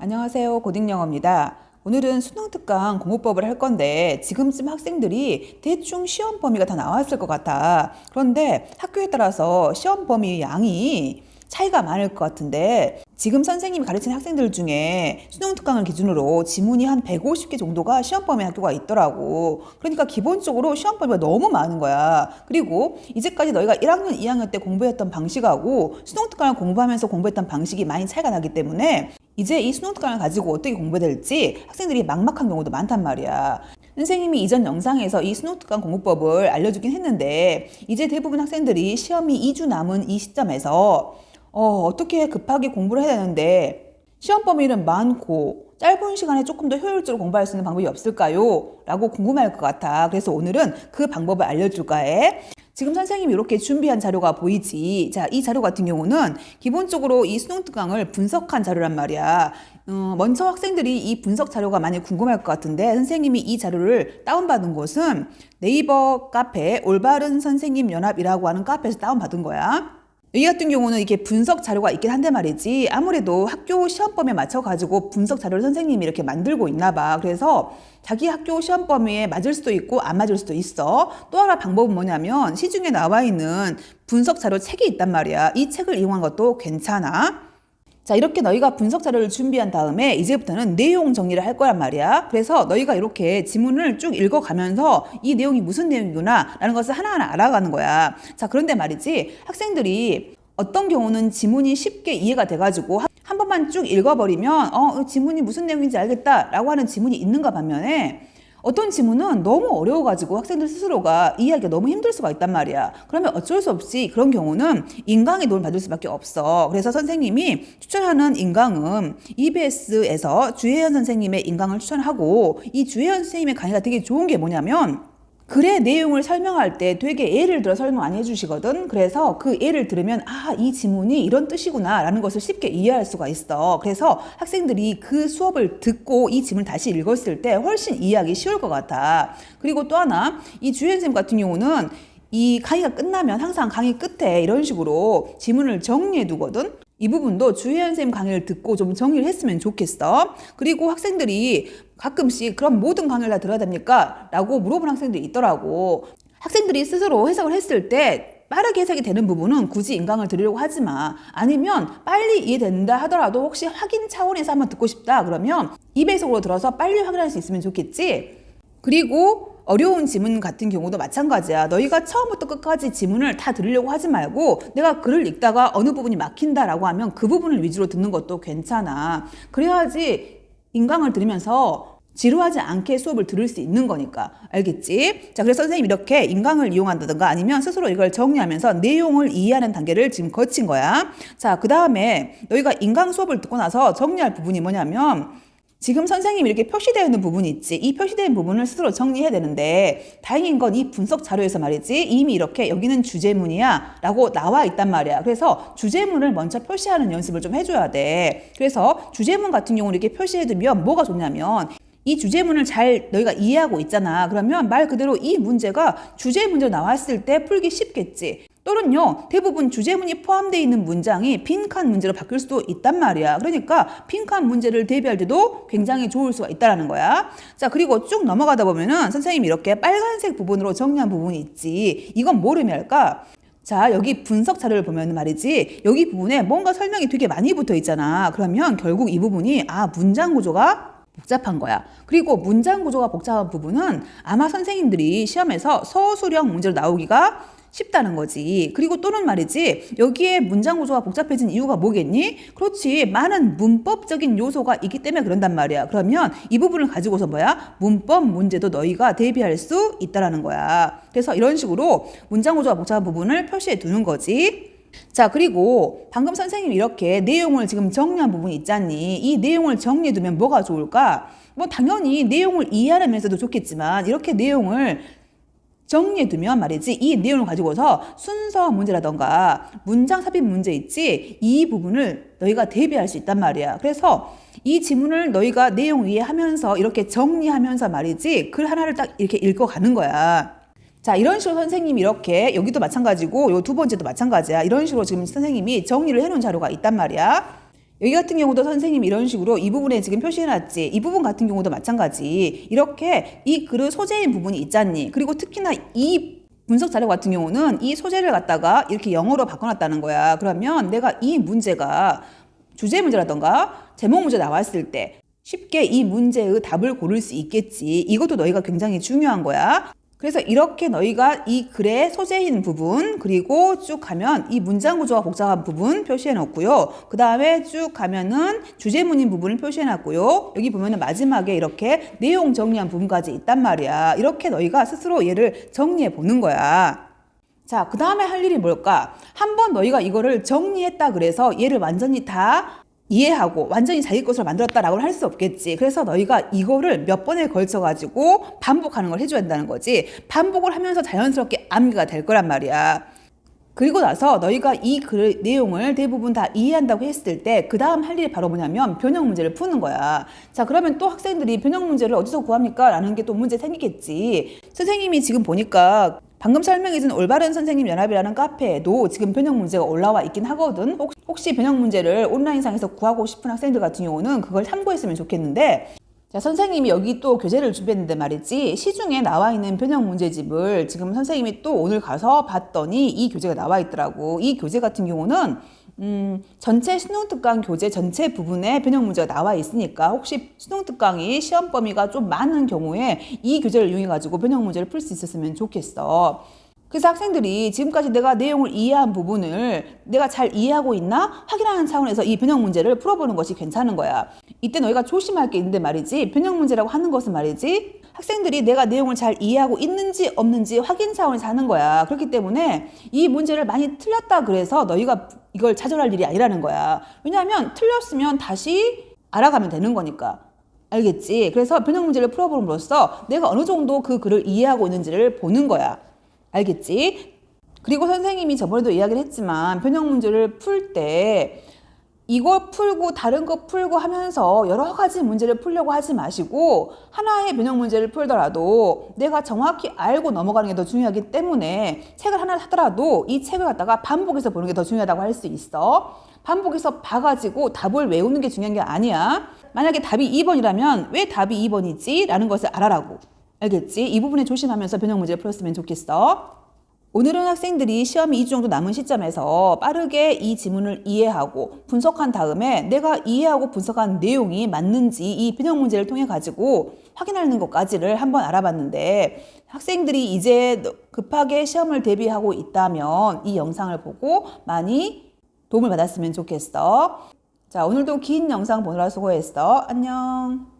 안녕하세요. 고딩영어입니다. 오늘은 수능특강 공부법을 할 건데 지금쯤 학생들이 대충 시험 범위가 다 나왔을 것 같아. 그런데 학교에 따라서 시험 범위 양이 차이가 많을 것 같은데 지금 선생님이 가르치는 학생들 중에 수능특강을 기준으로 지문이 한 150개 정도가 시험 범위 학교가 있더라고. 그러니까 기본적으로 시험 범위가 너무 많은 거야. 그리고 이제까지 너희가 1학년, 2학년 때 공부했던 방식하고 수능특강을 공부하면서 공부했던 방식이 많이 차이가 나기 때문에 이제 이 수능특강을 가지고 어떻게 공부해야 될지 학생들이 막막한 경우도 많단 말이야. 선생님이 이전 영상에서 이 수능특강 공부법을 알려주긴 했는데 이제 대부분 학생들이 시험이 2주 남은 이 시점에서 어떻게 급하게 공부를 해야 되는데 시험 범위는 많고 짧은 시간에 조금 더 효율적으로 공부할 수 있는 방법이 없을까요? 라고 궁금할 것 같아. 그래서 오늘은 그 방법을 알려줄까 해. 지금 선생님이 이렇게 준비한 자료가 보이지. 자, 이 자료 같은 경우는 기본적으로 이 수능특강을 분석한 자료란 말이야. 먼저 학생들이 이 분석 자료가 많이 궁금할 것 같은데 선생님이 이 자료를 다운받은 곳은 네이버 카페 올바른 선생님 연합이라고 하는 카페에서 다운받은 거야. 여기 같은 경우는 이렇게 분석 자료가 있긴 한데 말이지 아무래도 학교 시험 범위에 맞춰가지고 분석 자료를 선생님이 이렇게 만들고 있나 봐. 그래서 자기 학교 시험 범위에 맞을 수도 있고 안 맞을 수도 있어. 또 하나 방법은 뭐냐면 시중에 나와 있는 분석 자료 책이 있단 말이야. 이 책을 이용한 것도 괜찮아. 자, 이렇게 너희가 분석 자료를 준비한 다음에 이제부터는 내용 정리를 할 거란 말이야. 그래서 너희가 이렇게 지문을 쭉 읽어가면서 이 내용이 무슨 내용이구나 라는 것을 하나하나 알아가는 거야. 자, 그런데 말이지 학생들이 어떤 경우는 지문이 쉽게 이해가 돼가지고 한 번만 쭉 읽어버리면 지문이 무슨 내용인지 알겠다 라고 하는 지문이 있는가 반면에 어떤 지문은 너무 어려워가지고 학생들 스스로가 이해하기가 너무 힘들 수가 있단 말이야. 그러면 어쩔 수 없이 그런 경우는 인강의 도움을 받을 수밖에 없어. 그래서 선생님이 추천하는 인강은 EBS에서 주혜연 선생님의 인강을 추천하고 이 주혜연 선생님의 강의가 되게 좋은 게 뭐냐면 글의 내용을 설명할 때 되게 예를 들어 설명 많이 해주시거든. 그래서 그 예를 들으면 이 지문이 이런 뜻이구나 라는 것을 쉽게 이해할 수가 있어. 그래서 학생들이 그 수업을 듣고 이 지문을 다시 읽었을 때 훨씬 이해하기 쉬울 것 같아. 그리고 또 하나 이 주혜연 선생님 같은 경우는 이 강의가 끝나면 항상 강의 끝에 이런 식으로 지문을 정리해 두거든. 이 부분도 주혜연 선생님 강의를 듣고 좀 정리를 했으면 좋겠어. 그리고 학생들이 가끔씩 그럼 모든 강의를 다 들어야 됩니까? 라고 물어보는 학생들이 있더라고. 학생들이 스스로 해석을 했을 때 빠르게 해석이 되는 부분은 굳이 인강을 들으려고 하지 마. 아니면 빨리 이해된다 하더라도 혹시 확인 차원에서 한번 듣고 싶다 그러면 2배속으로 들어서 빨리 확인할 수 있으면 좋겠지. 그리고 어려운 지문 같은 경우도 마찬가지야. 너희가 처음부터 끝까지 지문을 다 들으려고 하지 말고 내가 글을 읽다가 어느 부분이 막힌다라고 하면 그 부분을 위주로 듣는 것도 괜찮아. 그래야지 인강을 들으면서 지루하지 않게 수업을 들을 수 있는 거니까. 알겠지? 자, 그래서 선생님이 이렇게 인강을 이용한다든가 아니면 스스로 이걸 정리하면서 내용을 이해하는 단계를 지금 거친 거야. 자, 그 다음에 너희가 인강 수업을 듣고 나서 정리할 부분이 뭐냐면 지금 선생님이 이렇게 표시되어 있는 부분이 있지. 이 표시된 부분을 스스로 정리해야 되는데 다행인 건 이 분석 자료에서 말이지 이미 이렇게 여기는 주제문이야 라고 나와 있단 말이야. 그래서 주제문을 먼저 표시하는 연습을 좀 해줘야 돼. 그래서 주제문 같은 경우는 이렇게 표시해두면 뭐가 좋냐면 이 주제문을 잘 너희가 이해하고 있잖아. 그러면 말 그대로 이 문제가 주제 문제로 나왔을 때 풀기 쉽겠지. 또는요 대부분 주제문이 포함되어 있는 문장이 빈칸 문제로 바뀔 수도 있단 말이야. 그러니까 빈칸 문제를 대비할 때도 굉장히 좋을 수가 있다는 거야. 자, 그리고 쭉 넘어가다 보면은 선생님이 이렇게 빨간색 부분으로 정리한 부분이 있지. 이건 뭘 의미할까? 자, 여기 분석 자료를 보면 말이지 여기 부분에 뭔가 설명이 되게 많이 붙어 있잖아. 그러면 결국 이 부분이 문장 구조가 복잡한 거야. 그리고 문장 구조가 복잡한 부분은 아마 선생님들이 시험에서 서술형 문제로 나오기가 쉽다는 거지. 그리고 또는 말이지 여기에 문장 구조가 복잡해진 이유가 뭐겠니? 그렇지, 많은 문법적인 요소가 있기 때문에 그런단 말이야. 그러면 이 부분을 가지고서 문법 문제도 너희가 대비할 수 있다라는 거야. 그래서 이런 식으로 문장 구조가 복잡한 부분을 표시해 두는 거지. 자, 그리고 방금 선생님이 이렇게 내용을 지금 정리한 부분이 있잖니. 이 내용을 정리해두면 뭐가 좋을까? 당연히 내용을 이해하는 면에서도 좋겠지만 이렇게 내용을 정리해두면 말이지 이 내용을 가지고서 순서 문제라던가 문장 삽입 문제 있지? 이 부분을 너희가 대비할 수 있단 말이야. 그래서 이 지문을 너희가 내용 이해하면서 이렇게 정리하면서 말이지 글 하나를 딱 이렇게 읽어가는 거야. 자, 이런 식으로 선생님이 이렇게 여기도 마찬가지고 요 두 번째도 마찬가지야. 이런 식으로 지금 선생님이 정리를 해놓은 자료가 있단 말이야. 여기 같은 경우도 선생님이 이런 식으로 이 부분에 지금 표시해놨지. 이 부분 같은 경우도 마찬가지. 이렇게 이 글의 소재인 부분이 있잖니. 그리고 특히나 이 분석 자료 같은 경우는 이 소재를 갖다가 이렇게 영어로 바꿔놨다는 거야. 그러면 내가 이 문제가 주제 문제라던가 제목 문제 나왔을 때 쉽게 이 문제의 답을 고를 수 있겠지. 이것도 너희가 굉장히 중요한 거야. 그래서 이렇게 너희가 이 글의 소재인 부분, 그리고 쭉 가면 이 문장 구조가 복잡한 부분 표시해 놓고요. 그 다음에 쭉 가면은 주제문인 부분을 표시해 놨고요. 여기 보면은 마지막에 이렇게 내용 정리한 부분까지 있단 말이야. 이렇게 너희가 스스로 얘를 정리해 보는 거야. 자, 그 다음에 할 일이 뭘까? 한번 너희가 이거를 정리했다 그래서 얘를 완전히 다 이해하고 완전히 자기 것으로 만들었다라고 할 수 없겠지. 그래서 너희가 이거를 몇 번에 걸쳐 가지고 반복하는 걸 해줘야 된다는 거지. 반복을 하면서 자연스럽게 암기가 될 거란 말이야. 그리고 나서 너희가 이 글 내용을 대부분 다 이해한다고 했을 때 그 다음 할 일이 바로 뭐냐면 변형 문제를 푸는 거야. 자, 그러면 또 학생들이 변형 문제를 어디서 구합니까? 라는 게 또 문제 생기겠지. 선생님이 지금 보니까 방금 설명해준 올바른 선생님 연합이라는 카페에도 지금 변형 문제가 올라와 있긴 하거든. 혹시 변형 문제를 온라인상에서 구하고 싶은 학생들 같은 경우는 그걸 참고했으면 좋겠는데, 자, 선생님이 여기 또 교재를 준비했는데 말이지, 시중에 나와 있는 변형 문제집을 지금 선생님이 또 오늘 가서 봤더니 이 교재가 나와 있더라고. 이 교재 같은 경우는 전체 수능특강 교재 전체 부분에 변형 문제가 나와 있으니까 혹시 수능특강이 시험 범위가 좀 많은 경우에 이 교재를 이용해 가지고 변형 문제를 풀 수 있었으면 좋겠어. 그래서 학생들이 지금까지 내가 내용을 이해한 부분을 내가 잘 이해하고 있나 확인하는 차원에서 이 변형 문제를 풀어보는 것이 괜찮은 거야. 이때 너희가 조심할 게 있는데 말이지, 변형 문제라고 하는 것은 말이지, 학생들이 내가 내용을 잘 이해하고 있는지 없는지 확인 차원에서 하는 거야. 그렇기 때문에 이 문제를 많이 틀렸다 그래서 너희가 이걸 좌절할 일이 아니라는 거야. 왜냐하면 틀렸으면 다시 알아가면 되는 거니까. 알겠지? 그래서 변형 문제를 풀어봄으로써 내가 어느 정도 그 글을 이해하고 있는지를 보는 거야. 알겠지? 그리고 선생님이 저번에도 이야기를 했지만 변형 문제를 풀 때 이거 풀고 다른 거 풀고 하면서 여러 가지 문제를 풀려고 하지 마시고 하나의 변형 문제를 풀더라도 내가 정확히 알고 넘어가는 게 더 중요하기 때문에 책을 하나 사더라도 이 책을 갖다가 반복해서 보는 게 더 중요하다고 할 수 있어. 반복해서 봐가지고 답을 외우는 게 중요한 게 아니야. 만약에 답이 2번이라면 왜 답이 2번이지? 라는 것을 알아라고. 알겠지? 이 부분에 조심하면서 변형 문제를 풀었으면 좋겠어. 오늘은 학생들이 시험이 2주 정도 남은 시점에서 빠르게 이 지문을 이해하고 분석한 다음에 내가 이해하고 분석한 내용이 맞는지 이 변형 문제를 통해 가지고 확인하는 것까지를 한번 알아봤는데, 학생들이 이제 급하게 시험을 대비하고 있다면 이 영상을 보고 많이 도움을 받았으면 좋겠어. 자, 오늘도 긴 영상 보느라 수고했어. 안녕.